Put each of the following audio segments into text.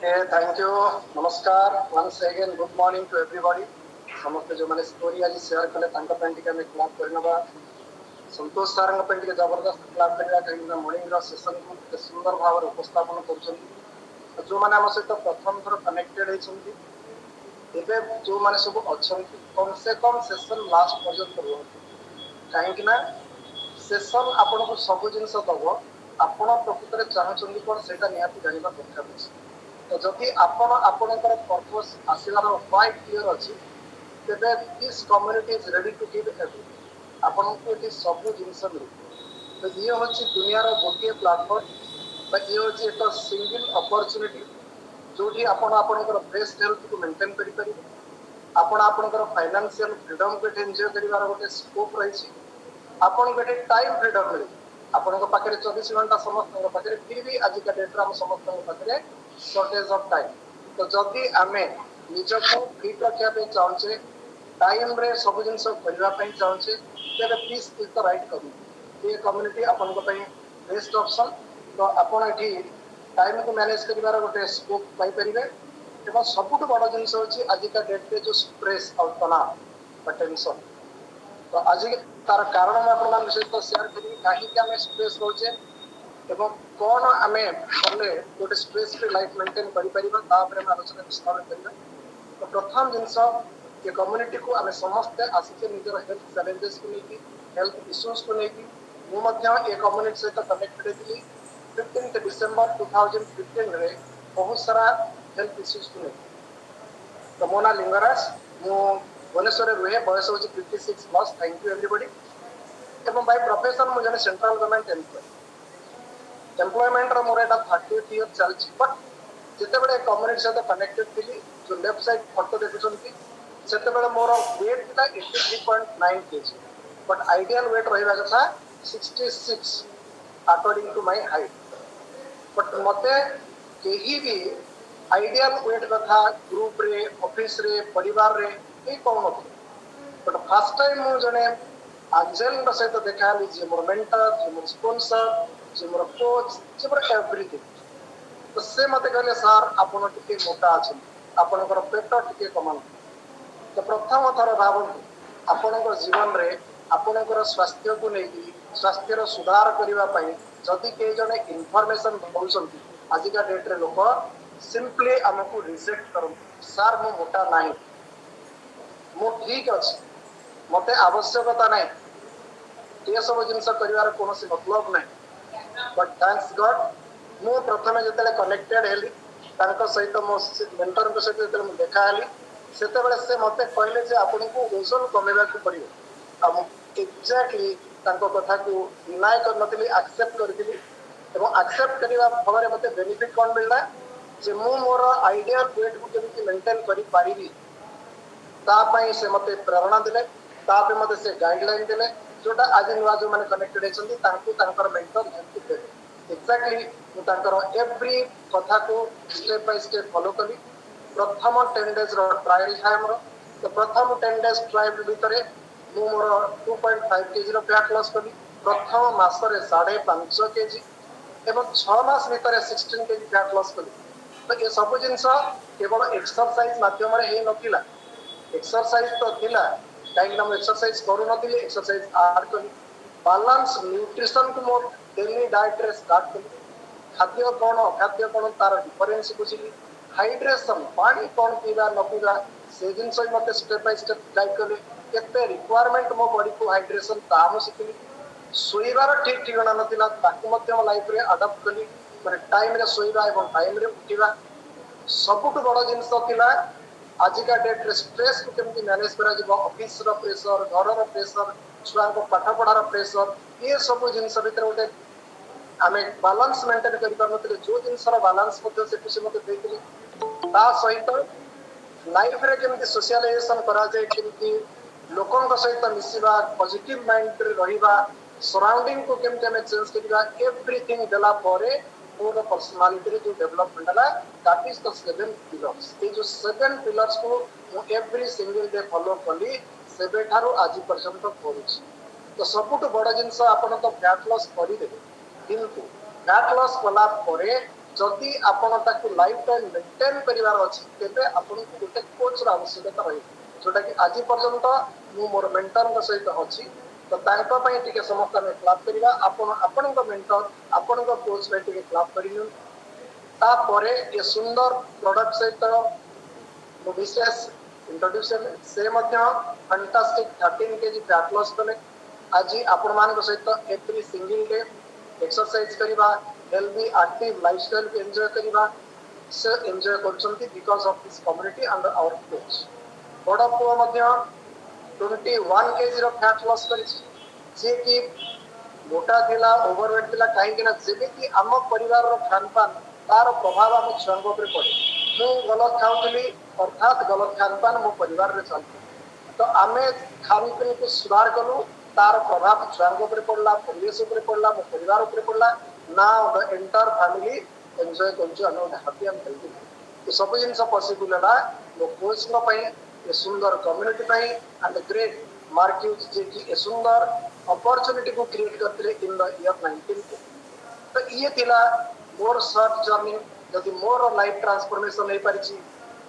Okay, thank you. Namaskar. Once again, good morning to everybody. ସମସ୍ତେ ଯୋଉମାନେ story ଆଜି share କଲେ ତାଙ୍କ ପାଇଁ ଟିକେ ଆମେ କ୍ଲାପ୍ କରିନେବା। ସନ୍ତୋଷ ସାରଙ୍କ ପାଇଁ ଟିକେ ଜବରଦସ୍ତ କ୍ଲାପ୍ କରିବା, କାହିଁକିନା ମର୍ଣ୍ଣିଂର ସେସନକୁ କେତେ ସୁନ୍ଦର ଭାବରେ ଉପସ୍ଥାପନ କରୁଛନ୍ତି। ଯୋଉମାନେ ଆମ ସହିତ ପ୍ରଥମ ଥର କନେକ୍ଟେଡ୍ ହେଇଛନ୍ତି, ଏବେ ଯୋଉମାନେ ସବୁ ଅଛନ୍ତି କମ୍ ସେ କମ୍ ସେସନ ଲାଷ୍ଟ ପର୍ଯ୍ୟନ୍ତ ରୁହନ୍ତୁ, କାହିଁକି ନା ସେସନ ଆପଣଙ୍କୁ ସବୁ ଜିନିଷ ଦବ। ଆପଣ ପ୍ରକୃତରେ ଚାହୁଁଛନ୍ତି କ'ଣ ସେଇଟା ନିହାତି ଜାଣିବା ଦରକାର ଅଛି। ତ ଯଦି ଆପଣ ଆପଣଙ୍କର ପର୍ପସ୍ ଆସିବାର ହ୍ୱାଇ କ୍ଲିୟର ଅଛି, ତେବେ this community is ready to give everything. ଆପଣଙ୍କୁ ଏଠି ସବୁ ଜିନିଷ ମିଳିବ। ତ ଇଏ ହେଉଛି ଦୁନିଆର ଗୋଟିଏ ପ୍ଲାଟଫର୍ମ, ବା ଇଏ ହେଉଛି ଏକ ସିଙ୍ଗଲ ଅପରଚ୍ୟୁନିଟି ଯୋଉଠି ଆପଣ ଆପଣଙ୍କର ବେଷ୍ଟ ହେଲ୍ଥକୁ ମେଣ୍ଟେନ୍ କରିପାରିବେ। ଆପଣ ଆପଣଙ୍କର ଫାଇନାନ୍ସିଆଲ ଫ୍ରିଡମକୁ ଏଠି ଏନ୍ଜୟ କରିବାର ଗୋଟେ ସ୍କୋପ୍ ରହିଛି। ଆପଣଙ୍କୁ ଏଠି ଟାଇମ୍ ଫ୍ରିଡମ୍ ମିଳିବ। ଆପଣଙ୍କ ପାଖରେ 24 ଘଣ୍ଟା ସମସ୍ତଙ୍କ ପାଖରେ, ଫିର୍ ବି ଆଜିକା ଡେଟ୍ରେ ଆମ ସମସ୍ତଙ୍କ ପାଖରେ ସର୍ଟେଜ ଅଫ୍ ଟାଇମ୍। ତ ଯଦି ଆମେ ନିଜକୁ ଫିଟ୍ ରଖିବା ପାଇଁ ଚାହୁଁଛେ, ଟାଇମ୍ରେ ସବୁ ଜିନିଷ କରିବା ପାଇଁ ଚାହୁଁଛେ, ତେବେ this is the right community. A community ଆପଣଙ୍କ ପାଇଁ ବେଷ୍ଟ ଅପସନ୍। ତ ଆପଣ ଏଠି ଟାଇମ୍କୁ ମ୍ୟାନେଜ କରିବାର ଗୋଟେ ସ୍କୋପ୍ ପାଇପାରିବେ। ଏବଂ ସବୁଠୁ ବଡ଼ ଜିନିଷ ହେଉଛି ଆଜିକା ଡେଟ୍ରେ ଯେଉଁ ଷ୍ଟ୍ରେସ୍ ଆଉ ତଣାବ ବା ଟେନସନ୍। ତ ଆଜି ତାର କାରଣ ମୁଁ ଆପଣମାନଙ୍କ ସହିତ ସେୟାର କରିବି, କାହିଁକି ଆମେ ଷ୍ଟ୍ରେସ୍ ରହୁଛେ ଏବଂ କ'ଣ ଆମେ କଲେ ଗୋଟେ ଷ୍ଟ୍ରେସ୍ ଫ୍ରି ଲାଇଫ୍ ମେଣ୍ଟେନ୍ କରିପାରିବା, ତା ଉପରେ ଆମେ ଆଲୋଚନା ବିସ୍ତାର କରିବା। ତ ପ୍ରଥମ ଜିନିଷ, ଏ କମ୍ୟୁନିଟିକୁ ଆମେ ସମସ୍ତେ ଆସିଛେ ନିଜର ହେଲ୍ଥ ଚ୍ୟାଲେଞ୍ଜେସକୁ ନେଇକି, ହେଲ୍ଥ ଇସ୍ୟୁଜକୁ ନେଇକି। ମୁଁ ମଧ୍ୟ ଏ କମ୍ୟୁନିଟି ସହିତ କନେକ୍ଟେଡ୍ ହେଇଥିଲି 15 ଡିସେମ୍ବର 2015ରେ ବହୁତ ସାରା ହେଲ୍ଥ ଇସ୍ୟୁଜକୁ ନେଇକି। ତ ମୋ ନାଁ ଲିଙ୍ଗରାଜ, ମୁଁ ଭୁବନେଶ୍ୱରରେ ରୁହେ, ବୟସ ହେଉଛି 56+। Thank you everybody. ଏବଂ ବାଇ ପ୍ରଫେସନ ମୁଁ ଜଣେ ସେଣ୍ଟ୍ରାଲ ଗଭର୍ଣ୍ଣମେଣ୍ଟ ଏମ୍ପ୍ଲୟ। ଏମ୍ପ୍ଲୟମେଣ୍ଟର ମୋର ଏଇଟା 38 ଇୟର ଚାଲିଛି। ବଟ୍ ଯେତେବେଳେ କମ୍ୟୁନିଟି ସହିତ କନେକ୍ଟେଡ୍ ଥିଲି, ଯୋଉ ଲେଫ୍ଟ ସାଇଡ୍ ଫଟୋ ଦେଖୁଛନ୍ତି, ସେତେବେଳେ ମୋର ୱେଟ୍ ଥିଲା 83.9 kg। ବଟ୍ ଆଇଡିଆଲ ୱେଟ୍ ରହିବା କଥା 66 according to my height. But ମତେ କେହି ବି ଆଇଡିଆଲ ୱେଟ୍ କଥା ଗ୍ରୁପରେ, ଅଫିସରେ, ପରିବାରରେ କେହି କହୁନଥିଲେ। ବଟ୍ ଫାର୍ଷ୍ଟ ଟାଇମ୍ ମୁଁ ଜଣେ ଆଞ୍ଜେଲଙ୍କ ସହିତ ଦେଖା ହେଲି, ଯିଏ ମୋର ମେଣ୍ଟର, ଯିଏ ମୋର ସ୍ପନ୍ସର, ଯିଏ ମୋର କୋଚ୍, ଯିଏ ମୋର ଏଭ୍ରିଥିଙ୍ଗ। ତ ସେ ମତେ କହିଲେ, ସାର୍ ଆପଣ ଟିକେ ମୋଟା ଅଛନ୍ତି, ଆପଣଙ୍କର ପେଟ ଟିକେ କମାନ୍ତୁ। ତ ପ୍ରଥମ ଥର ଭାବନ୍ତୁ, ଆପଣଙ୍କ ଜୀବନରେ ଆପଣଙ୍କର ସ୍ୱାସ୍ଥ୍ୟକୁ ନେଇକି, ସ୍ୱାସ୍ଥ୍ୟର ସୁଧାର କରିବା ପାଇଁ ଯଦି କେହି ଜଣେ ଇନଫର୍ମେସନ ଦଉଛନ୍ତି, ଆଜିକା ଡେଟ୍ରେ ଲୋକ ସିମ୍ପଲି ଆମକୁ ରିଜେକ୍ଟ କରନ୍ତି। ସାର୍ ମୁଁ ମୋଟା ନାହିଁ, ମୁଁ ଠିକ୍ ଅଛି, ମତେ ଆବଶ୍ୟକତା ନାହିଁ, ଏସବୁ ଜିନିଷ କରିବାର କୌଣସି ମତଲବ ନାହିଁ। ବଟ୍ ଥ୍ୟାଙ୍କ୍ସ ଗଡ୍, ମୁଁ ପ୍ରଥମେ ଯେତେବେଳେ କନେକ୍ଟେଡ୍ ହେଲି ତାଙ୍କ ସହିତ, ମୋ ମେଣ୍ଟରଙ୍କ ସହିତ ଯେତେବେଳେ ମୁଁ ଦେଖା ହେଲି, ସେତେବେଳେ ସେ ମତେ କହିଲେ ଯେ ଆପଣଙ୍କୁ ଓଜନ କମେଇବାକୁ ପଡ଼ିବ। ଆଉ ମୁଁ ଏକ୍ଜାକ୍ଟଲି ତାଙ୍କ କଥାକୁ ଡିନାଏ କରିନଥିଲି, ଆକ୍ସେପ୍ଟ କରିଥିଲି। ଏବଂ ଆକ୍ସେପ୍ଟ କରିବା ଫଳରେ ମତେ ବେନିଫିଟ୍ କ'ଣ ମିଳିଲା, ଯେ ମୁଁ ମୋର ଆଇଡିଆଲ ୱେଟ୍କୁ କେମିତି ମେଣ୍ଟେନ୍ କରିପାରିବି, ତା ପାଇଁ ସେ ମତେ ପ୍ରେରଣା ଦେଲେ, ତା ପାଇଁ ମତେ ସେ ଗାଇଡଲାଇନ୍ ଦେଲେ, ଯୋଉଟା ଆଜି ନୂଆ ଯୋଉମାନେ କନେକ୍ଟେଡ୍ ହେଇଛନ୍ତି ତାଙ୍କୁ ତାଙ୍କର ମେଣ୍ଟର ଯେମିତି ଦେବେ। ଏକ୍ଜାକ୍ଟଲି ମୁଁ ତାଙ୍କର ଏଭ୍ରି କଥାକୁ ଷ୍ଟେପ୍ ବାଇ ଷ୍ଟେପ୍ ଫଲୋ କଲି। ପ୍ରଥମ 10 ଡେଜ୍ର ଟ୍ରାଏଲ୍ ଥାଏ ମୋର। ତ ପ୍ରଥମ 10 ଡେଜ୍ ଟ୍ରାଏଲ୍ ଭିତରେ ମୁଁ ମୋର 2.5 kgର ଫ୍ୟାଟ୍ ଲସ୍ କଲି। ପ୍ରଥମ ମାସରେ 5.5 kg ଏବଂ 6 ମାସ ଭିତରେ 16 kg ଫ୍ୟାଟ୍ ଲସ୍ କଲି। ତ ଏ ସବୁ ଜିନିଷ କେବଳ ଏକ୍ସରସାଇଜ ମାଧ୍ୟମରେ ହେଇନଥିଲା। ଏକ୍ସରସାଇଜ ତ ଥିଲା, କାହିଁକିନା ମୁଁ ଏକ୍ସରସାଇଜ କରୁନଥିଲି, ଏକ୍ସରସାଇଜ ଆଡ୍ କଲି। ବାଲାନ୍ସ ନ୍ୟୁଟ୍ରିସନକୁ ମୋ ଡେଲି ଡାଏଟ୍ରେ ଷ୍ଟାର୍ଟ କଲି। ଖାଦ୍ୟ କ'ଣ, ଅଖାଦ୍ୟ କ'ଣ, ତାର ଡିଫରେନ୍ସ ବୁଝିଲି। ହାଇଡ୍ରେସନ, ପାଣି କ'ଣ ପିଇବା ନ ପିଇବା, ସେ ଜିନିଷ ବି ମତେ ଷ୍ଟେପ୍ ବାଇ ଷ୍ଟେପ୍ ଗାଇଡ୍ କଲି। କେତେ ରିକ୍ୱାରମେଣ୍ଟ ମୋ ବଡିକୁ ହାଇଡ୍ରେସନ, ତାହା ମୁଁ ଶିଖିଲି। ଶୋଇବାର ଠିକ୍ ଠିକଣା ନଥିଲା, ତାକୁ ମଧ୍ୟ ମୋ ଲାଇଫରେ ଆଡପ୍ଟ କଲି। ମାନେ ଟାଇମରେ ଶୋଇବା ଏବଂ ଟାଇମରେ ଉଠିବା। ସବୁଠୁ ବଡ଼ ଜିନିଷ ଥିଲା ଆଜିକା ଡେଟ୍ରେ ଷ୍ଟ୍ରେସ୍କୁ କେମିତି ମ୍ୟାନେଜ କରାଯିବ। ଅଫିସର ପ୍ରେସର, ଘରର ପ୍ରେସର, ଛୁଆଙ୍କ ପାଠ ପଢାର ପ୍ରେସର, ଏ ସବୁ ଜିନିଷ ଭିତରେ ଗୋଟେ ଆମେ ବାଲାନ୍ସ ମେଣ୍ଟେନ୍ କରିପାରୁନଥିଲେ। ଯୋଉ ଜିନିଷର ବାଲାନ୍ସ ମଧ୍ୟ ସେଠୁ ସେ ମତେ ଦେଇଥିଲେ। ତା ସହିତ ଲାଇଫରେ କେମିତି ସୋସିଆଲାଇଜେସନ କରାଯାଏ, କେମିତି ଲୋକଙ୍କ ସହିତ ମିଶିବା, ପଜିଟିଭ ମାଇଣ୍ଡରେ ରହିବା, ସରାଉଣ୍ଡିଙ୍ଗକୁ କେମିତି ଆମେ ଚେଞ୍ଜ କରିବା, ଏଭ୍ରିଥିଙ୍ଗ ଦେଲା ପରେ ମୋର ପର୍ସନାଲିଟିରେ ଯୋଉ ଡେଭଲପମେଣ୍ଟ ହେଲା, ଦ୍ୟାଟ୍ ଇଜ ଦ 7 ପିଲର୍ସ। ଏଇ ଯୋଉ 7 ପିଲର୍ସକୁ ମୁଁ ଏଭ୍ରି ସିଙ୍ଗଲ ଡେ ଫଲୋ କଲି, ସେବେଠାରୁ ଆଜି ପର୍ଯ୍ୟନ୍ତ କରୁଛି। ତ ସବୁଠୁ ବଡ଼ ଜିନିଷ, ଆପଣ ତ ଫ୍ୟାଟ୍ ଲସ୍ କରିଦେବେ, କିନ୍ତୁ ଫ୍ୟାଟ୍ ଲସ୍ କଲା ପରେ जदि आपण ताकू लाइफ टाइम मेंटेन करिवार अछि तेबे आपण को गोटे कोच रा आवश्यकता रही जोटा कि आज पर्यंत मु मोर मेंटर के सहित अछि तो तांको पई टिके समस्त में क्लास करिवा आपण आपण को मेंटर आपण को कोच पई टिके क्लास करियो ता परे ए सुंदर प्रोडक्ट सहित मु विशेष इंट्रोड्यूशन से मध्य फैंटास्टिक 13 केजी फैट लॉस कले आज आपण मान सहित एवरी सिंगल डे एक्सरसाइज करिवा हेल्दी एक्टिव लाइफस्टाइल को एंजॉय करिवा से एंजॉय करछंती because of this community and our coach बड़ा पुआ मध्य 21 केजी रो फैट लॉस करिछि जे कि मोटा थिला ओवरवेट थिला काहे कि ना जेमिति आम परिवार रो खानपान तार प्रभाव आम छुआंग ऊपर पड़े मु गलत खाउथली अर्थात गलत खानपान मो परिवार रे चलती तो आमे खान पीन को सुधार कलु तार प्रभाव छुआंग ऊपर पड़ला परिवेश ऊपर पड़ला मो परिवार ऊपर पड़ला ना द एंटायर फैमिली एंजॉय करछु अन हैप्पी एंड हेल्दी तो सब जिन पॉसिबल है मो कोच नो पई ए सुंदर कम्युनिटी पई एंड ग्रेट मार्क्यूज जे कि ए सुंदर अपॉर्चुनिटी को क्रिएट करते इन द ईयर 19 तो ये थिला मोर सर्च जर्नी जदि मोर लाइफ ट्रांसफॉर्मेशन हो पारिछि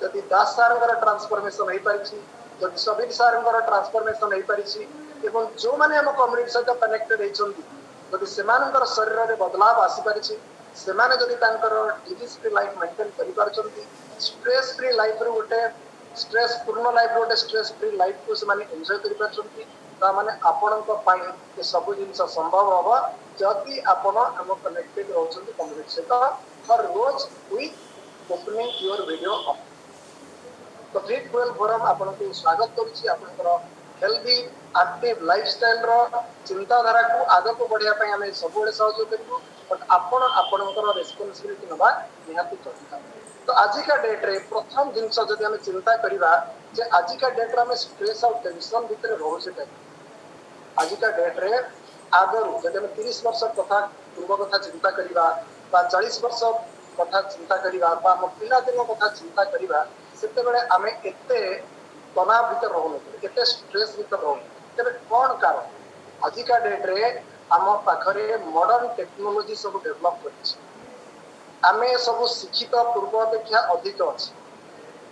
जदि दास सारंगर ट्रांसफॉर्मेशन हो पारिछि जदि सबीर सारंगर ट्रांसफॉर्मेशन हो पारिछि एवं जो माने हम कम्युनिटी सहित कनेक्टेड हेचंती जदि सेमानकर शरीर रे बदलाव आसी पारिछि सेमाने जदि तांकर डिजीज फ्री लाइफ मेंटेन करि पारछंती स्ट्रेस फ्री लाइफ रो गोटे स्ट्रेस पूर्ण लाइफ रो गोटे स्ट्रेस फ्री लाइफ को सेमाने एंजॉय करि पारछंती ता माने आपणक पई ए सब जिंस संभव होबा जदि आपण हम कनेक्टेड रहउछंती कम्युनिटी सहित हर रोज with opening your video up तो फिट वेल फोरम आपण को स्वागत करूची आपनकर हेल्दी एक्टिव लाइफस्टाइल रो चिंताधारा को आगे को बढ़िया पई हमें सब बेले सहयोग करिवो बट आपण आपनकर रिस्पांसिबिलिटी नबा निहाती जरूरी तो आज का डेट रे प्रथम जिंस जदि हम चिंता करिवा जे आज का डेट रे हम स्ट्रेस और टेंशन भीतर रहउछे आज का डेट रे आगर जदि हम 30 वर्ष कथा पूर्व कथा चिंता करिवा बा 40 वर्ष कथा चिंता करिवा बा हम पिला दिन कथा चिंता करिवा सेते बेले आमे एते तनाव भीतर रहनु एते स्ट्रेस भीतर रहनु तबे कोन कारण आज का डेट रे आम पाखरे मॉडर्न टेक्नोलॉजी सब डेवलप करिछि आमे सब शिक्षित पूर्व अपेक्षा अधिक अछि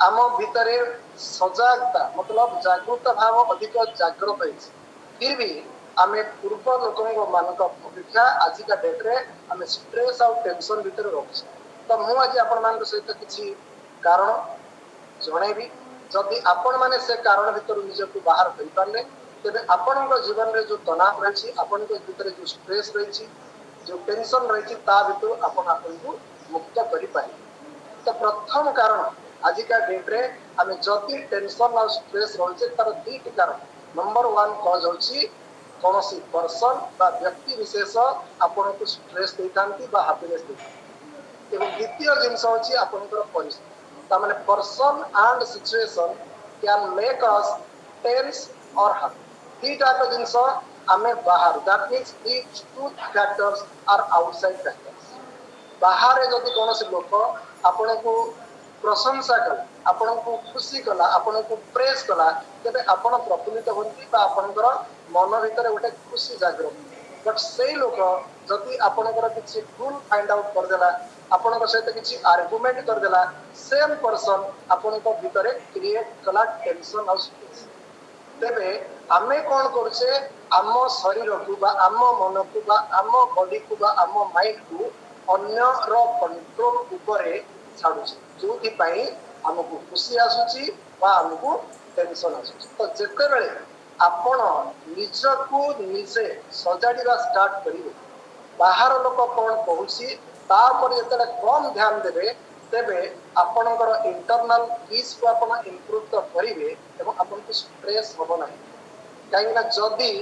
आम भितरे सजागता मतलब जागरूकता भाव अधिक जागृत अछि फिर भी आमे पूर्व लोकों मानक अपेक्षा आज का डेट रे आमे स्ट्रेस और टेंशन भीतर रहछि तो मु आज आपण मान सहित किछि कारण जणेबी जदि आपण माने से कारण भीतर निजको बाहर करि पारले तेबे आपणक जीवन रे जो तनाव रहिछि आपणक भीतर जो स्ट्रेस रहिछि जो टेंशन रहिछि ता भीतर आपण आपनको मुक्त करि पारि तो प्रथम कारण आज का डेट रे आमे जदि टेंशन और स्ट्रेस रहिछि तार दुईटी कारण नंबर 1 कॉज होछि कोनोसी पर्सन बा व्यक्ति विशेष आपण को स्ट्रेस देतांती बा हैप्पीनेस देतांती एवं द्वितीय जिंस होछि आपनकर परिस्थिति ता माने person and situation can make us tense और हैप्पी दीटा को जिंस आमे बाहर that means these two factors are outside factors बाहर जदि कोनोसी लोक आपण को प्रशंसा कला आपण को खुशी कला आपण को प्रेस कला तेबे आपण प्रफुल्लित होंती बा आपणकर मन भीतर गोटे खुशी जागृत बट से लोक जदि आपणकर किछि भूल फाइंड आउट कर देला आपणकर सहित किछि आर्गुमेंट कर देला सेम पर्सन आपणकर भीतर क्रिएट कला टेंशन और स्ट्रेस तेबे आमे कोन करछे आम शरीर को बा आम मन को बा आम बॉडी को बा आम माइंड को अन्य रो कंट्रोल ऊपर छाडुछे जोथि पई हमको खुशी आसुची बा हमको टेंशन आसुची तो जेते बेले आपण निजको निजे सजाड़ीबा स्टार्ट करिवे बाहर लोक कोन कहूची ता पर जेते कम ध्यान देबे तेबे आपणकर इंटरनल पीस को आपण इंप्रूव तो करिवे एवं आपण को स्ट्रेस होबो नाही काहेना जदी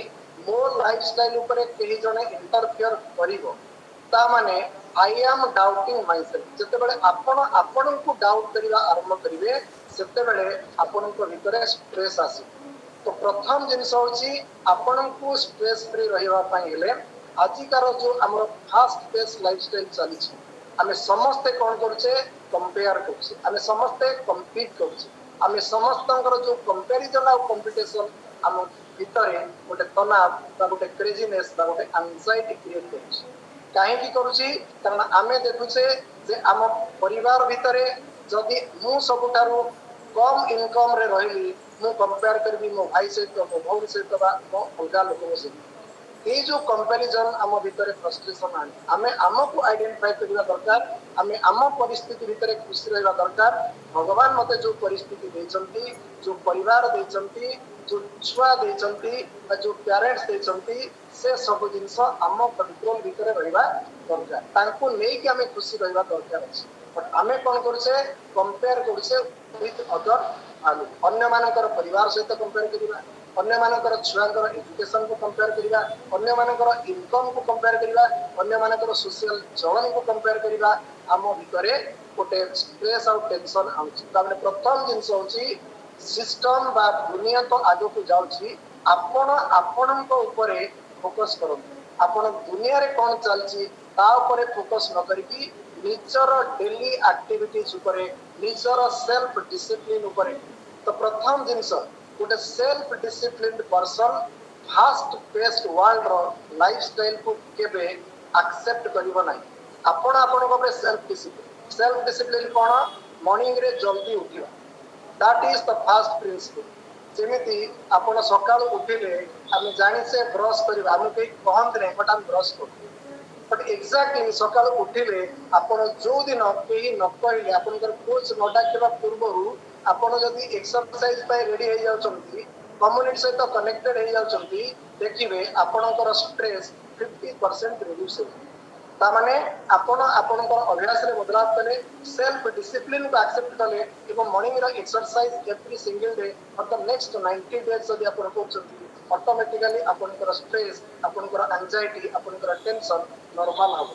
मो लाइफस्टाइल ऊपर केही जने इंटरफियर करिवो ता माने I am doubting my self जेते बेले आपण को डाउट करिवा आरंभ करिवे सेते बेले आपण को भीतर स्ट्रेस आसी तो प्रथम जिनस होची आपण को स्ट्रेस फ्री रहिवा पई हेले आजिकार जो हमर फास्ट पेस लाइफस्टाइल चली छी आमे समस्त कोन करछे कंपेयर करछे आमे समस्त कम्पीट करछे आमे समस्तंकर जो कंपैरिजन आ कंपटीशन हम भीतर गोटे तनाव बा गोटे क्रेजीनेस बा गोटे एंजाइटी क्रिएट करछे कहीं करुची कारण आमे देखुचे जे आम परिवार भितरे जदि मु सबुठारु कम इनकम रे रहिली मु कंपेयर करबी मो भाई सहित मो भौणी सहित बा मो अलगा लोक सहित ये जो कंपैरिजन आम भितर फ्रस्ट्रेशन आने आमे आमको आइडेंटिफाई करबा दरकार आमे आम परिस्थिति भितर खुशी रहबा दरकार भगवान मते जो परिस्थिति देचंती जो परिवार देचंती जो छुआ देचंती जो पेरेंट्स देचंती से सब जिनस आम कंट्रोल भितर रहबा दरकार तांको नै कि आमे खुशी रहबा दरकार अछि बट आमे कोन करछे कंपेयर करछे विथ अदर आलु अन्य मानकर परिवार सहित कंपेयर करिबा अन्य मानकर छुआंकर एजुकेशन को कंपेयर करिबा अन्य मानकर इनकम को कंपेयर करिबा अन्य मानकर सोशल चलन को कंपेयर करिबा आम भितरे गोटे स्ट्रेस और टेंशन आउची तामे प्रथम जिंस होची सिस्टम बा दुनिया तो आगो को जाउची आपण आपणक ऊपर फोकस करंतु आपण दुनिया रे कोन चलची ता ऊपर फोकस न करिकी निजर डेली एक्टिविटीज ऊपर निजर सेल्फ डिसिप्लिन ऊपर तो प्रथम जिंस गोटे self disciplined person fast paced world रो लाइफस्टाइल को केबे एक्सेप्ट करिवो नाही आपण आपण को सेल्फ डिसिप्लिन कोन मॉर्निंग रे जल्दी उठिबा that is the first principle जेमिति आपण सकाळ उठिले हम जानि से ब्रश करिबा हम के कहंत नै बट हम ब्रश करू बट एक्जाक्टली सकाळ उठिले आपण जो दिन केही न कहले आपनकर कोच न डाकिबा पूर्वरु आपण जदि एक्सरसाइज पाई रेडी हे जाउछंती कम्युनिटी सहित कनेक्टेड हे जाउछंती देखिबे आपनकर स्ट्रेस 50% रिड्यूस हो ता माने आपण आपनकर अभ्यास रे बदलाव कले सेल्फ डिसिप्लिन को एक्सेप्ट कले एवं मॉर्निंग रो exercise every single day for the next 90 days जदि आपण करछंती ऑटोमेटिकली आपनकर स्ट्रेस आपनकर एंजाइटी आपनकर टेंशन नॉर्मल हो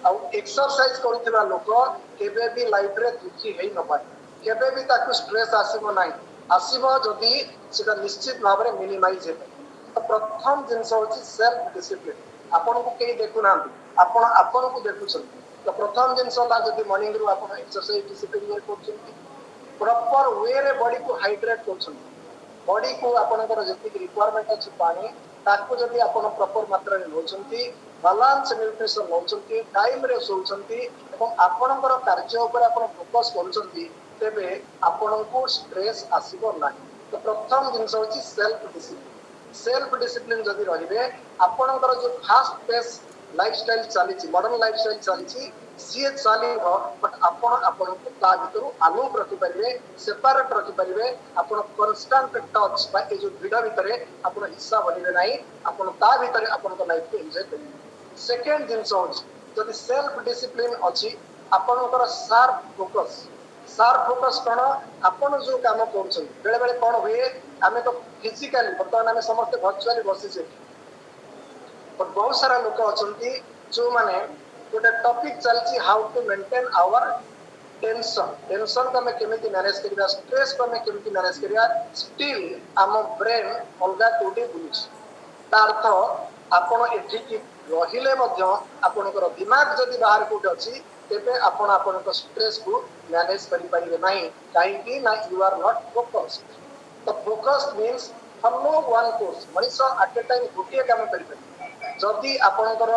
आउ एक्सरसाइज करूथिबा लोक केबे भी लाइफ रे दुखी हेई न पाए केबे भी ताकू स्ट्रेस आसीबो नाही आसीबो जदि सेटा निश्चित भाव रे मिनिमाइज हेबे तो प्रथम जिंस होची सेल्फ डिसिप्लिन आपन को केही देखु ना आपण आपन को देखुछन तो प्रथम जिंस ला जदि मॉर्निंग रू आपण एक्सरसाइज डिसिप्लिन में करछन प्रॉपर वे रे बॉडी को हाइड्रेट करछन बॉडी को आपनकर जति रिक्वायरमेंट अछि पानी ताकू जदि आपण प्रॉपर मात्रा रे लोचंती बैलेंस न्यूट्रिशन लोचंती टाइम रे सोचंती एवं आपनकर कार्य ऊपर आपण फोकस करछंती तेबे आपण को स्ट्रेस आसीबो नाही तो प्रथम जिंस होची सेल्फ डिसिप्लिन जदि रहिबे आपनकर जो फास्ट पेस लाइफस्टाइल चलीची मॉडर्न लाइफस्टाइल चलीची सीए चलीबो बट आपण आपण को ता भितरु अलग रखि परिबे सेपरेट रखि परिबे आपण कांस्टेंट टच बा ए जो भिडा भितरे आपण हिस्सा बनिबे नाही आपण ता भितरे आपण को लाइफ को एन्जॉय करिबे सेकंड जिंस होची जदि सेल्फ डिसिप्लिन अछि आपनकर शार्प फोकस कोन आपण जो काम करछन बेले बेले कोन होए आमे तो फिजिकली बर्तमान आमे समस्त वर्चुअली बसी छै बट बहुत सारा लोक अछंती जो माने गोटे टॉपिक चलची how to maintain our tension को हमें केमिति मैनेज करिया स्ट्रेस को हमें केमिति मैनेज करिया स्टिल आम ब्रेन अलगा कोडी बुलुछ तार अर्थ आपण एठी की रहिले मध्य आपनकर दिमाग जदि बाहर कोड अछि तेबे आपण आपनकर स्ट्रेस को मैनेज करि परिबे नाही काहे कि ना यू आर नॉट फोकस्ड तो focused means follow one course मनीष एट ए टाइम गोटे काम करिबे जदि आपनकर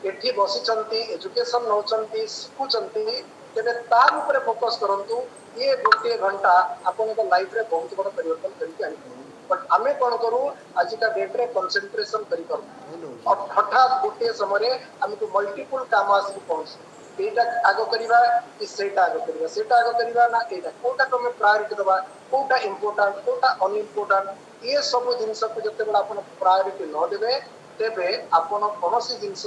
एठी बसिचंती एजुकेशन नौचंती सिखुचंती तेबे तार ऊपर फोकस करंतु ये गोटे घंटा आपनकर लाइफ रे बहुत बड़ परिवर्तन करके आनी बट आमे कोन करू आज का डेट रे कंसंट्रेशन करि करू और हठात गोटे समय हमको मल्टीपल काम आसी पहुंच एटा आगो करिवा कि सेटा आगो करिवा ना एटा कोटा को में प्रायोरिटी दबा कोटा इंपोर्टेंट कोटा अनइम्पोर्टेंट ये सब जिंस को जते बड़ा अपन प्रायोरिटी न देबे तेबे आपण कोनोसी जिंस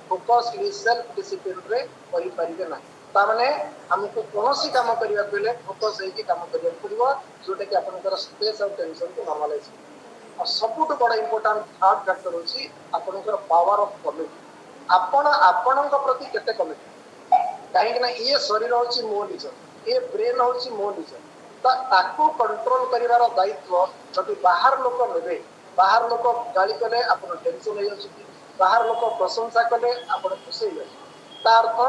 फोकसली सेल्फ डिसिप्लिन रे करि परिबे ना ता माने हमको कोनोसी काम करिया बेले फोकस हे कि काम करिया पड़िबो जोटे कि आपनकर स्ट्रेस और टेंशन को नॉर्मलाइज और सबुठ बड़ा इंपोर्टेंट थर्ड फैक्टर होची आपनकर पावर ऑफ कमिटमेंट आपण आपनक प्रति केते कमिट काहे ना ये शरीर होची मो निज ये ब्रेन होची मो निज ताकू कंट्रोल करिवार दायित्व जदि बाहर लोक नेबे बाहर लोक गाली कले आपण टेंशन हो जाउची बाहर लोक प्रशंसा कले आपण खुशी हो ता अर्थ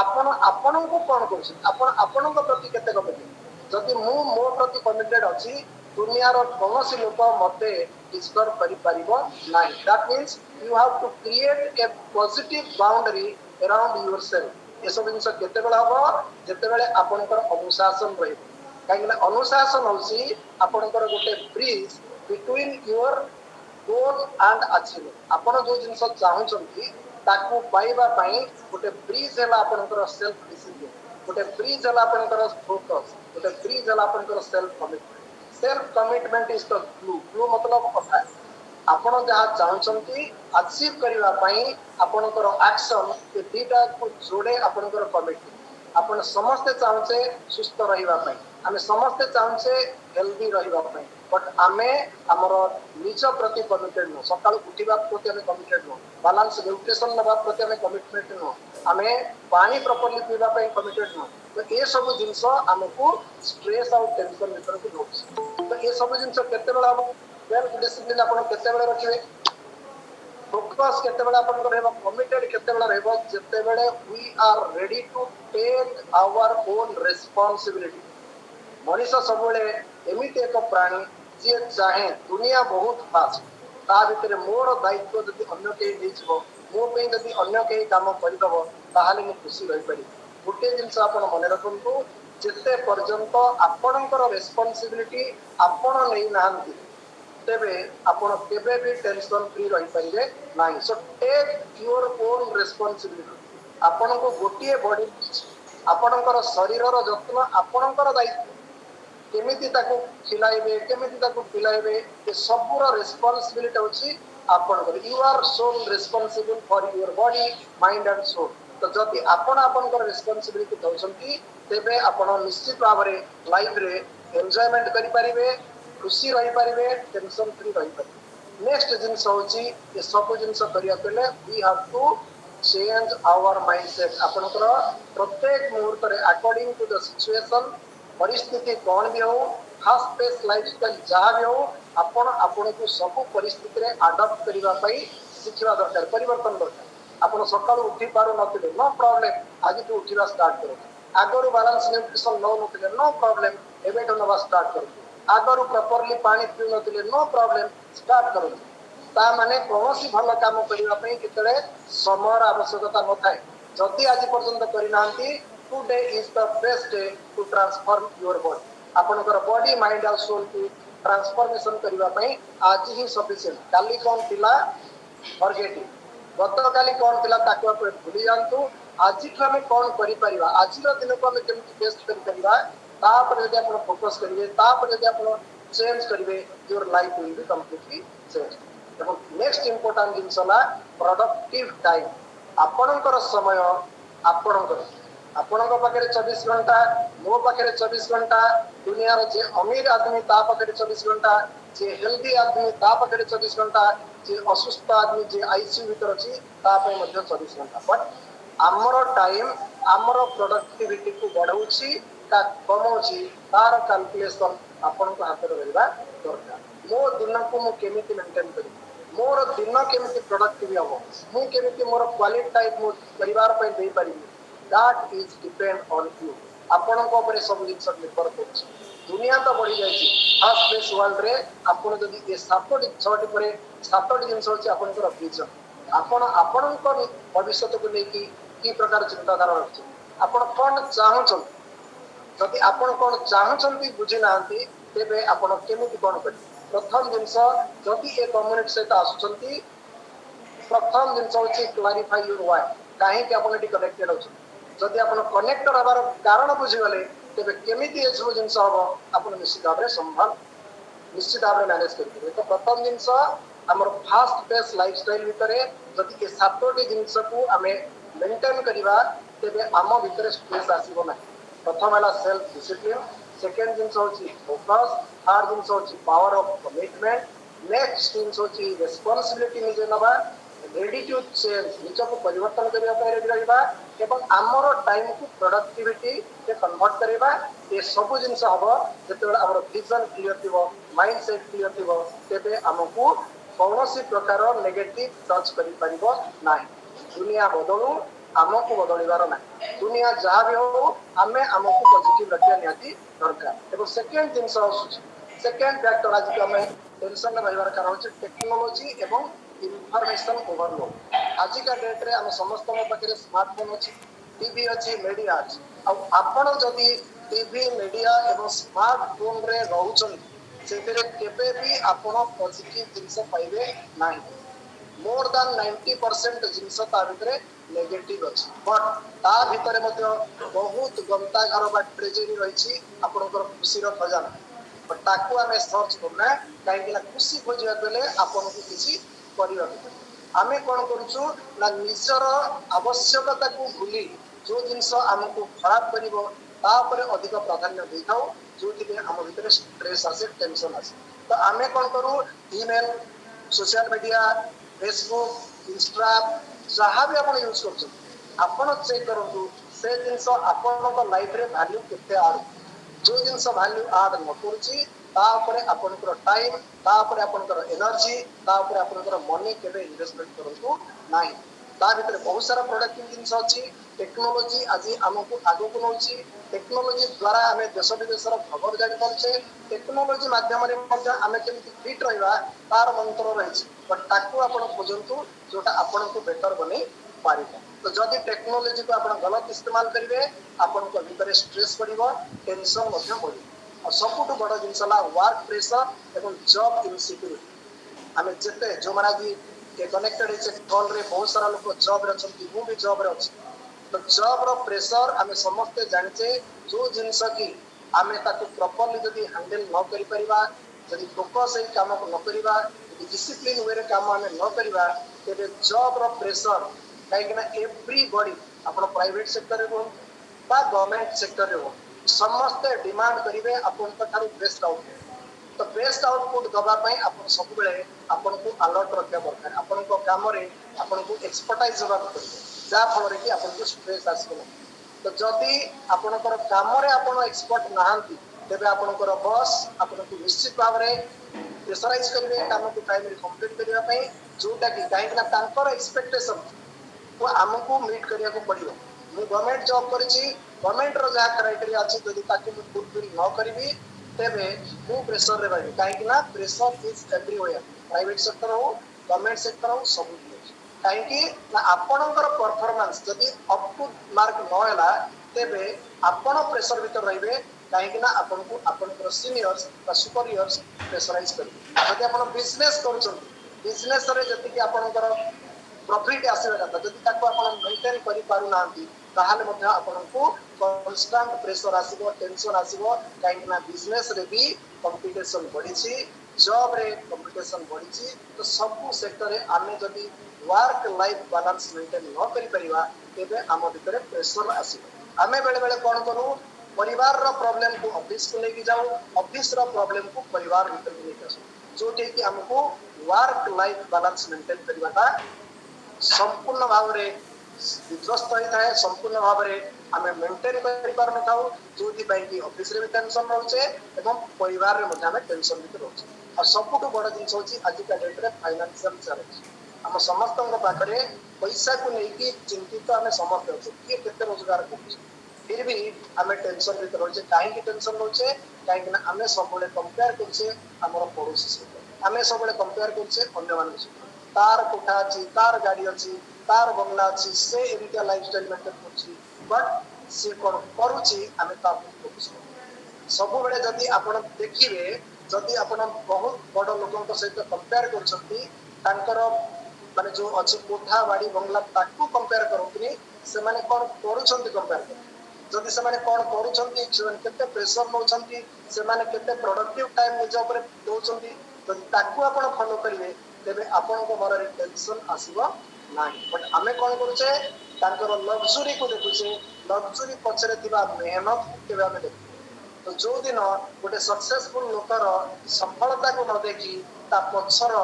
आपण आपण को कोन करछि आपण आपण को प्रति केते कमिटेड जदि मु मो प्रति कमिटेड अछि दुनिया रो कोनोसी लोक मते डिस्टर्ब करि परिबो नाही that means you have to create a positive boundary around yourself ये सब जिनस केतेबेला हबो जेतेबेले आपनकर अनुशासन रहिबो काहेकि अनुशासन होसी आपनकर गोटे bridge between your goal and achievement आपण जो जिनस चाहुचंती ताकू पाइबा पई गोटे ब्रिज हैला आपनकर सेल्फ डिसिप्लिन गोटे ब्रिज हैला आपनकर फोकस गोटे ब्रिज हैला आपनकर self commitment is the glue मतलब कथा आपण जहाँ चाहते अचीव करने आपणकर एक्शन ये दीटा को जोड़े आपणकर कमिटमेंट आपण समस्ते चाहूचे सुस्थ रही आम समस्ते चाहूचे हेल्दी रही बट आमे आमर निज प्रति कमिटेड नुह सका उठा प्रति आम कमिटेड नुह बालांस न्यूट्रिशन नवा प्रति आम कमिटमेंट नुह आम पानी प्रॉपर्ली पीवाई कमिटेड नुह तो ये सब जिनस आमको स्ट्रेस आउ टेंशन भीतर को दौर तो ये सब जिनस केतेबेला हम सेल्फ डिसिप्लिन आपण केतेबेला रखिबे फोकस केतेबेला आपण रहबो कमिटेड केतेबेला रहबो जेतेबेले we are ready to take our own responsibility Manish सबले एमिति एक प्राणी जे चाहे दुनिया बहुत फास्ट ता भितर मोर दायित्व जदि अन्य के देइछबो मो पे जदि अन्य के काम करिदबो ताहाले मु खुशी रहि पारि गोटे जिंस आपण मने रखंतु जेते पर्यंत आपणकर रिस्पांसिबिलिटी आपण नै नाहंती तेबे आपण केबे भी टेंशन फ्री रहि परिबे नाही so take your own responsibility आपण को गोटिए बॉडी आपणकर शरीरर जत्न आपणकर दायित्व केमिति ताको खिलाइबे केमिति ताको पिलाइबे ये सबुर रिस्पांसिबिलिटी होची आपणकर you are sole responsible for your body mind and soul तो जदि आपण आपणकर रिस्पांसिबिलिटी दउसंती तेबे आपण निश्चित भाबरे लाइफ रे एन्जॉयमेंट करि परिबे खुशी रही पारे टेंशन फ्री रही पारे नेक्स्ट जिनस होची ये सब जिनस करिया पले we have to change our mindset आपनकर प्रत्येक मुहूर्त रे अकॉर्डिंग टू द सिचुएशन परिस्थिति कौन भी हो फास्ट पेस लाइफस्टाइल जहाँ भी हो आपण को सब परिस्थिति रे अडॉप्ट करबा पई सिखिबा दरकार परिवर्तन दरकार आपण सकाळ उठी पारु नथिले नो प्रॉब्लम आज तो उठिबा स्टार्ट करो आगरो बैलेंस न्यूट्रिशन नो नथिले नो प्रॉब्लम एबे तो नवा स्टार्ट करो आगरू प्रॉपर्ली पानी पी नथिले नो प्रॉब्लम स्टार्ट करो ता माने कोनोसी भल काम करिवा पई केतले समयर आवश्यकता न थाए जदि आज पर्यंत करि नांती today is the best day to transform your body आपनकर बॉडी माइंड और सोल को ट्रांसफॉर्मेशन करिवा पई आज ही सफिशिएंट काली कोन थिला फॉरगेट इट गत काली कोन थिला ताको भूली जानतु आज हम कोन करि परिबा आज दिन को हम केमति बेस्ट करि परिबा तापर यदि आप फोकस करिए तापर यदि आप चेंज करिवे your life will be completely change देखो नेक्स्ट इंपोर्टेंट जिनसला प्रोडक्टिव टाइम आपनकर समय आपनकर आपनकर पाखे 24 घंटा मो पाखे 24 घंटा दुनिया रे जे अमीर आदमी ता पाखे 24 घंटा जे हेल्दी आदमी ता पाखे 24 घंटा जे असुस्थ आदमी जे आईसीयू भीतर अछि ता पे मध्ये 24 घंटा बट आमर टाइम आमर प्रोडक्टिविटी को बढ़ाउछि का कमौछि तार कैलकुलेशन आपन को हाथ रे रहबा दरकार मो दिन को मो केमिति मेंटेन करी मोर दिन केमिति प्रोडक्टिव हबो मु केमिति मोर क्वालिटी टाइम मो परिवार पे देई परिबी that is depend on you आपन को ऊपर सब जिंस निर्भर करछि दुनिया तो बढ़ी जायछि फास्ट पेस वर्ल्ड रे आपन जदि ए 7टी 6टी परे 7टी जिंस होछि आपन को विजन आपन को भविष्य को लेकी की प्रकार चिंताधारा रखछि आपन कोन चाहछन जदि आपण कोन चाहछन्ती बुझी नांती तेबे आपण केमिति कोन करि प्रथम जिंस जदि ए कम्युनिटी सहित आसुछन्ती प्रथम जिंस होछि क्लैरिफाई योर व्हाई काहे कि आपण एटी कनेक्टेड होछ जदि आपण कनेक्टेड हबार कारण बुझी गले तेबे केमिति ए सब जिंस हबो आपण निश्चित भाबरे संभाल निश्चित भाबरे मैनेज करि तो प्रथम जिंस हमर फास्ट पेस लाइफस्टाइल भितरे जदि ए 7टी जिंस को हमें मेंटेन करिवा तेबे आम भितरे स्ट्रेस आसीबो ना प्रथम है सेल्फ डिसिप्लिन सेकेंड जिनस होची फोकस थर्ड जिनस होची पावर ऑफ कमिटमेंट नेक्स्ट जिनस होची रिस्पांसिबिलिटी निजे नबा रेडी टू चेंज निज को परिवर्तन करिया पे रेडी रहिबा एवं आमर टाइम को प्रोडक्टिविटी से कन्वर्ट करिबा ए सब जिनस हबो जेतेबेला हमर विजन क्लियर थिबो माइंड सेट क्लियर थिबो तेबे हमकु कौनसी प्रकार नेगेटिव टच करि परिबो नाही दुनिया बदलू आमको बदलिबार ना दुनिया जहाँ भी हो आमे आमको पॉजिटिव रखिया निहाती दरकार एवं सेकेंड जिनस सेकेंड फैक्टर आज आम टेंशन में रहिबार कारण होछि टेक्नोलॉजी एवं इनफॉरमेशन ओवरलोड आज का डेट रे हम समस्त पाखे स्मार्टफोन अच्छी टीवी अच्छी मीडिया अच्छी आपण जदि टीवी मीडिया एवं स्मार्टफोन रे रहउछन सेतिरे केबे भी आपण पॉजिटिव जिंस पाइबे नाही मोर दान 90% जिनस ता भितरे नेगेटिव अछि बट ता भितरे मध्य बहुत गंता घर बा ट्रेजेरी रहिछि आपनकर खुशी रो खजाना बट ताकू आमे सर्च करना काहे कि खुशी खोजिया बेले आपनको किछि करिवा आमे कोन करूछु ना निजर आवश्यकता को भूली जो जिनस हमको खराब करिवो ता ऊपर अधिक प्राधान्य देखाओ जो कि हम भितरे स्ट्रेस आसे टेंशन आसे तो आमे कोन करू email social media Facebook Insta जहाँ भी आप यूज कर चेक करूँ से जिनस आपण लाइफ रे वैल्यू केते आड जो जिनस वैल्यू आड न करुँचे आपनकर टाइम आपनकर एनर्जी आपनकर मनी केबे इन्वेस्टमेंट करंतु नाही ता भितर बहुत सारा प्रोडक्टिव जिनस अछि टेक्नोलॉजी आज हमको आगो को नउछि टेक्नोलॉजी द्वारा हमें देश विदेश खबर जानि पारछे टेक्नोलॉजी माध्यम रे मध्य हमें केमि फिट रहबा तार मंत्र रहिछि बट ताकू आपण खोजंतु जोटा आपण को बेटर बने पारिबा तो जदि टेक्नोलॉजी को आपण गलत इस्तेमाल करिवे आपण को भीतर स्ट्रेस पड़िबो टेंशन मध्य पड़िबो और सबुठ बड़ जिनसला वर्क प्रेशर एवं जॉब इनसिक्योरिटी आमे जेते जो माना जी के कनेक्टेड है कॉल रे बहुत सारा लोग जॉब रे अछंती मु भी जॉब रे अछि तो जॉब रो प्रेशर आमे समस्त जानचे जो जिनस की आमे ताको प्रॉपर्ली जदि हैंडल न करि परिबा जदि फोकस एई काम को न करिबा डिसिप्लिन वे रे काम आमे न करिबा तेबे जॉब रो प्रेशर काहेकि ना एवरीबॉडी आपण प्राइवेट सेक्टर रे हो बा गवर्नमेंट सेक्टर रे हो समस्त डिमांड करिवे आपण थारु बेस्ट आउटपुट तो बेस्ट आउटपुट दबा पई आपण सब बेले आपण को अलर्ट रखिया दरकार आपण को काम रे आपण को एक्सपर्टाइज होबा पड़िबो जा फल रे कि आपण को स्ट्रेस आसीबो तो जदि आपणकर काम रे आपण एक्सपर्ट नाहंती तेबे आपणकर बॉस आपण को निश्चित भाव रे प्रेशराइज करिवे काम को टाइम रे कंप्लीट करिया पई जोटा कि काहे ना तांकर एक्सपेक्टेशन को हमको मीट करिया को पड़िबो मु गवर्नमेंट जॉब करिछि गवर्नमेंट रो जा क्राइटेरिया अछि जदि ताकि मु फुलफिल न करिवि तेबे मु प्रेशर रे रहबि काहे कि ना pressure is everywhere private sector हो गवर्नमेंट सेक्टर हो सब काहे कि ना आपणकर परफॉर्मेंस जदि अप टू मार्क न होला तेबे आपण प्रेशर भीतर रहिबे काहे कि ना आपनको आपणकर सीनियर्स बा सुपीरियर्स प्रेशराइज करिवे जदि आपण बिजनेस करूछन बिजनेस रे जति कि आपणकर प्रॉफिट आसीबा कथा जदि ताको आपण मेंटेन करि पारु नांती ताहाले मध्ये आपनको कांस्टेंट प्रेशर आसीबो टेंशन आसीबो काहे कि ना बिजनेस रे भी कंपटीशन बढ़िछि जॉब रे कंपटीशन बढ़िछि तो सब सेक्टर रे आमे जदि वर्क लाइफ बैलेंस मेंटेन न करि परिबा तेबे हम भितर प्रेशर आसीबो आमे बेले बेले कोन करू परिवार रो प्रॉब्लम को ऑफिस को लेके जाओ ऑफिस रो प्रॉब्लम को परिवार भीतर लेके आसो जोटे कि हमको वर्क लाइफ बैलेंस मेंटेन करबाटा संपूर्ण भाव रे विध्वस्त होई थाए संपूर्ण भाव रे आमे मेंटेन करि पार न थाउ जोथि पई कि ऑफिस रे भी टेंशन रहउचे एवं परिवार रे मध्ये आमे टेंशन भी रहउचे और सबुठ बड़ जिंस होची आज का डेट रे फाइनेंशियल चैलेंज हम समस्त पाखरे पैसा को लेके चिंतित आमे समस्त होचे कि केते रोजगार करूचे फिर भी आमे टेंशन भी रहउचे काहे कि टेंशन रहउचे काहे कि आमे सबले कंपेयर करछे हमर पड़ोसी से आमे सबले कंपेयर करछे अन्य मान से तार कोठा अछि तार गाड़ी अछि तार बंगला अछि से एमितिया लाइफस्टाइल मेंटेन करछि बट से कोन करूछि आमे ता फोकस सब बेले जदि आपण देखिबे जदि आपण बहुत बड़ लोकन सहित कंपेयर करछंती तांकर माने जो अछि कोठा बाड़ी बंगला ताकू कंपेयर करंतनी से माने कोन करूछंती कंपेयर कर जदि से माने कोन करूछंती से केते प्रेशर नउछंती से माने केते प्रोडक्टिव टाइम निज ऊपर दोछंती जदि ताकू आपण फॉलो करिवे तेबे आपण को मन रे टेंशन आसीबो नाही बट आमे कोन करूछे तांकर लग्जरी को देखुछे लग्जरी पछरे थिबा मेहनत केबे आमे देखु तो जो दिन गोटे सक्सेसफुल लोकर सफलता को न देखी ता पछर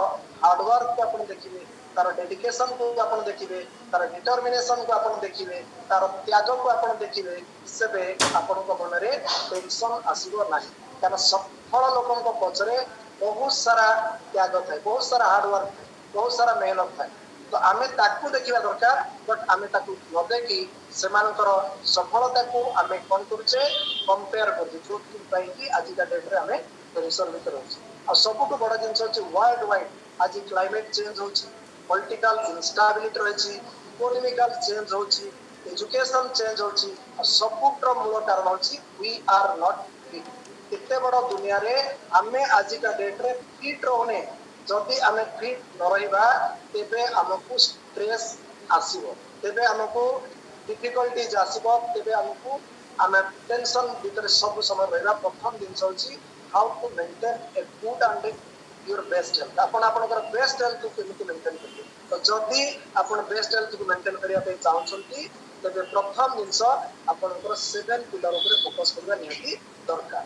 हार्डवर्क को आपण देखिबे तार डेडिकेशन को आपण देखिबे तार डिटरमिनेशन को आपण देखिबे तार त्याग को आपण देखिबे सेबे आपण को मन रे टेंशन आसीबो नाही कारण सफल लोकन को पछरे बहुत सारा त्याग थाए बहुत सारा हार्डवर्क थाए बहुत सारा मेहनत थाए तो आमे ताकू देखिबा दरकार बट आमे ताकू न देखी सेमानकर सफलता को आमे कोन करूचे कंपेयर करछु जो पई कि आज का डेट रे आमे टेंशन भीतर होछि और सबुठ बड़ जिन वर्ल्ड वाइड आज क्लाइमेट चेंज हो पॉलिटिकल इनस्टेबिलिटी रही इकोनॉमिकल चेंज हो एजुकेशन चेंज हो सबुठ मूल कारण होची वी आर नॉट फिट एते बड़ दुनिया रे आमे आज का डेट रे फिट रहने जदि आमे फिट न रहिबा तेबे हमकु स्ट्रेस आसीबो तेबे हमकु डिफिकल्टीज आसीबो तेबे हमकु आमे टेंशन भीतर सब समय रहबा प्रथम दिन होची how to maintain a good and your best health आपण आपनकर बेस्ट हेल्थ को केमिति मेंटेन करबे तो जदि आपण बेस्ट हेल्थ को मेंटेन करिया पे चाहछंती तेबे प्रथम दिन आपनकर 7 पिलर ऊपर फोकस करबा निहाती दरकार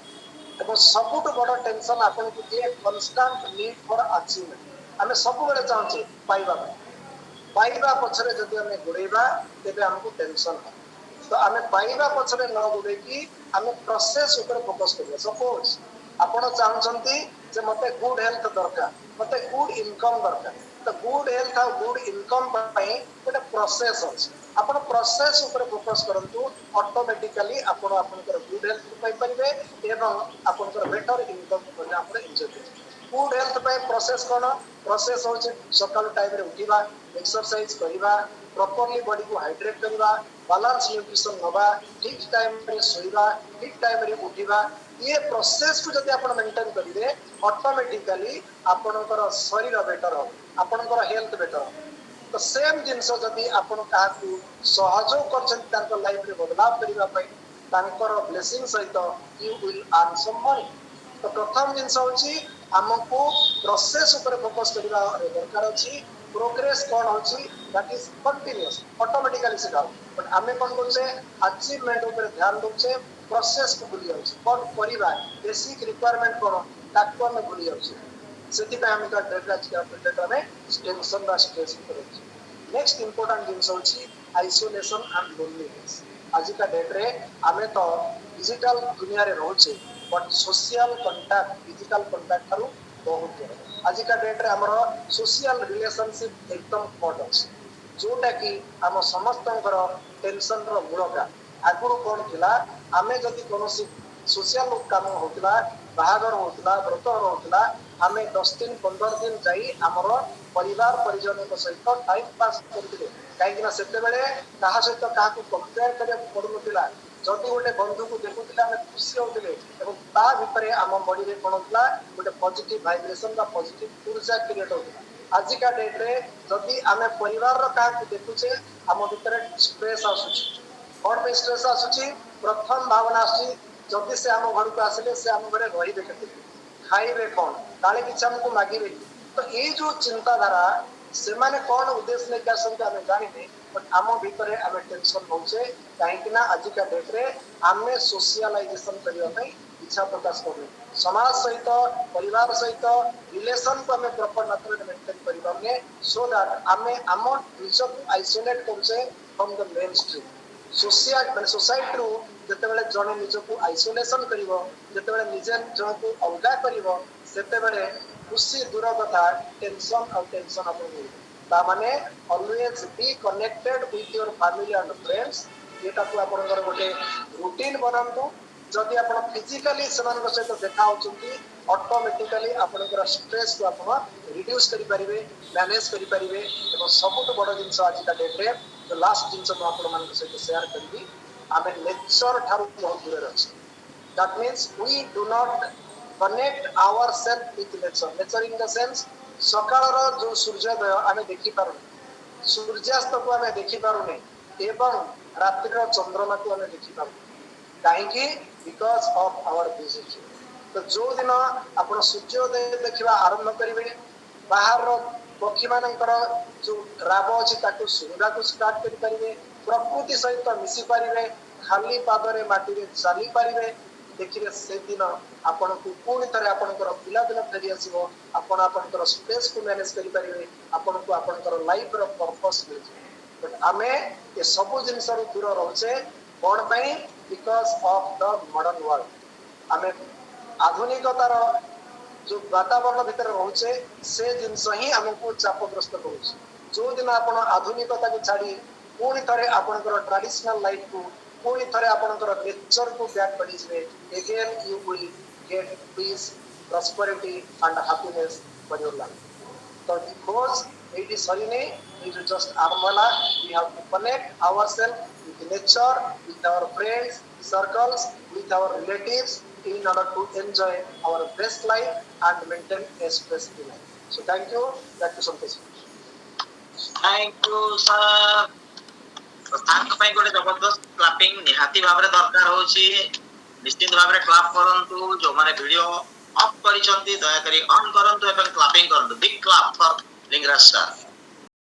एवं सबुठ बड़ टेंशन आपन को दिए कांस्टेंट नीड फॉर अचीवमेंट आमे सब बेले चाहछे पाइबा पछरे जदि आमे गुड़ेबा तेबे हमको टेंशन हो तो आमे पाइबा पछरे न गुड़े कि आमे प्रोसेस ऊपर फोकस करिया सपोज आपण चाहछंती जे मते गुड हेल्थ दरकार मते गुड इनकम दरकार तो गुड हेल्थ और गुड इनकम पई गोटे प्रोसेस अछि आपण प्रोसेस ऊपर फोकस करंतु ऑटोमेटिकली आपण आपनकर गुड हेल्थ पाई परिबे एवं आपनकर बेटर इनकम को आपण एन्जॉय करिबे गुड हेल्थ पाई प्रोसेस कोन प्रोसेस होछि सकाल टाइम रे उठिबा एक्सरसाइज करिबा प्रॉपर्ली बॉडी को हाइड्रेट करिबा बैलेंस न्यूट्रिशन नबा ठीक टाइम रे सोइबा ठीक टाइम रे उठिबा ये प्रोसेस को जदि आपण मेंटेन करिवे ऑटोमेटिकली आपनकर शरीर बेटर हो आपनकर हेल्थ बेटर हो तो सेम जिनस जदि आपण काहाकू सहयोग करछन तांको लाइफ रे बदलाव करिबा पई तांकर ब्लेसिंग सहित you will earn some money तो प्रथम जिनस होची हमको प्रोसेस ऊपर फोकस करिबा दरकार अछि प्रोग्रेस कोन होची दैट इज कंटीन्यूअस ऑटोमेटिकली से जाउ बट आमे कोन करछे अचीवमेंट ऊपर ध्यान दोछे प्रोसेस को भूली जाउछे कोन करिबा बेसिक रिक्वायरमेंट कोन ताको हम भूली जाउछे सेति पे हम का डेवलप किया डेटा में टेंशन बा स्ट्रेस करूछे नेक्स्ट इंपोर्टेंट जिनस होची आइसोलेशन एंड लोनलीनेस आज का डेट रे आमे तो डिजिटल दुनिया रे रहउछे but social contact digital contact थारु बहुत दूर आज का डेट रे हमरो सोशल रिलेशनशिप एकदम कट अछि जोटा कि हम समस्तंकर टेंशन रो मूलका आगुरु कोन थिला आमे जदि कोनोसी सोशल काम होतला बाहागर होतला व्रत होतला आमे 10 दिन 15 दिन जाई हमरो परिवार परिजन को सहित टाइम पास करथिले काहे कि सेते बेले काहा सहित काहा को कंपेयर करिया पडुनथिला जदि गोटे बंधु को देखुथिले आमे खुशी होथिले एवं ता भितरे हम बॉडी रे कोन होतला गोटे पॉजिटिव वाइब्रेशन बा पॉजिटिव ऊर्जा क्रिएट होतला आज का डेट रे जदि आमे परिवार रो काहा को देखुचे हम भितरे स्ट्रेस आसुची कोन पे स्ट्रेस आसुची प्रथम भावना आसुची जदि से हम घर को आसिले से हम घरे रहिबे केते खाइबे कोन काले किछ हमको मागिबे तो ये जो चिंताधारा से माने कौन उद्देश्य नहीं कर सकते हमें जानी नहीं बट आम भीतर आम टेंशन होचे कहीं आज का डेट रे आम सोशलाइजेशन करने इच्छा प्रकाश करूँ समाज सहित परिवार सहित रिलेशन को आम प्रॉपर मात्रा मेंटेन करें सो दैट आम आम निज को आइसोलेट करुचे from the main stream social माने सोसाइटी रू जेतेबेले जने निज को आइसोलेशन करिवो जेतेबेले निजे जन को अलगा करिवो सेतेबेले खुशी दूर कथा टेंशन और टेंशन अपन ता माने always be connected with your family and friends एटा को आपनकर गोटे रूटीन बनांतु जदि आपण फिजिकली समान को सहित देखा होचंती ऑटोमेटिकली आपनकर स्ट्रेस को आपण रिड्यूस करि परिबे मैनेज करि परिबे एवं सबुठ बड़ जिंस आज का डेट रे जो लास्ट जिंस म आपण मान को सहित शेयर करबी आमे नेचर थारु बहुत दूर अछि that means we do not connect ourselves with nature nature in the sense सकाळर जो सूर्योदय आमे देखि पारु सूर्यास्त को आमे देखि पारु नै एवं रात्रिर चंद्रमा को आमे देखि पारु काहे कि बिकॉज़ ऑफ आवर बिजी तो जो दिन आपण सूर्योदय देखिबा आरंभ करिवे बाहर पक्षी मानकर जो राब अछि ताकू सुंगा को स्टार्ट करि परिवे प्रकृति सहित मिसी परिवे खाली पादरे माटी रे चली परिवे देखिए से दिन आपण को पूर्ण तरह आपनकर पिला दिन फेरी आसीबो आपण आपनकर स्पेस को मैनेज करि परिवे आपण को आपनकर लाइफ रो पर्पस मिल बट आमे ये सब जिंस रो दूर रहचे कोन पई because of the modern world आमे आधुनिकतार जो वातावरण भीतर रहचे से जिंस ही हमको चापग्रस्त करूछ जो दिन आपण आधुनिकता को छाड़ी पूर्ण तरह आपनकर ट्रेडिशनल लाइफ को पूरी थरे आपनकर नेचर को बैक पडिसबे again you will get peace prosperity and happiness for your life. So because it is Harini, it is just Armala, we have to connect ourselves with nature, with our friends, circles, with our relatives in order to enjoy our best life and maintain a stress-free life. So thank you. Back to Santosh. Thank you, sir. ତାଙ୍କ ପାଇଁ ଗୋଟେ ଜବରଦସ୍ତ କ୍ଲାପିଂ ନିହାତି ଭାବରେ ଦରକାର ହଉଛି। ନିଶ୍ଚିତ ଭାବରେ କ୍ଲାପ କରନ୍ତୁ। ଯୋଉମାନେ ଭିଡିଓ ଅଫ୍ କରିଛନ୍ତି ଦୟାକରି ଅନ୍ କରନ୍ତୁ ଏବଂ କ୍ଲାପିଂ କରନ୍ତୁ। ବିଗ୍ କ୍ଲାପ ଫର ଲିଙ୍ଗରାଜ ସାର୍।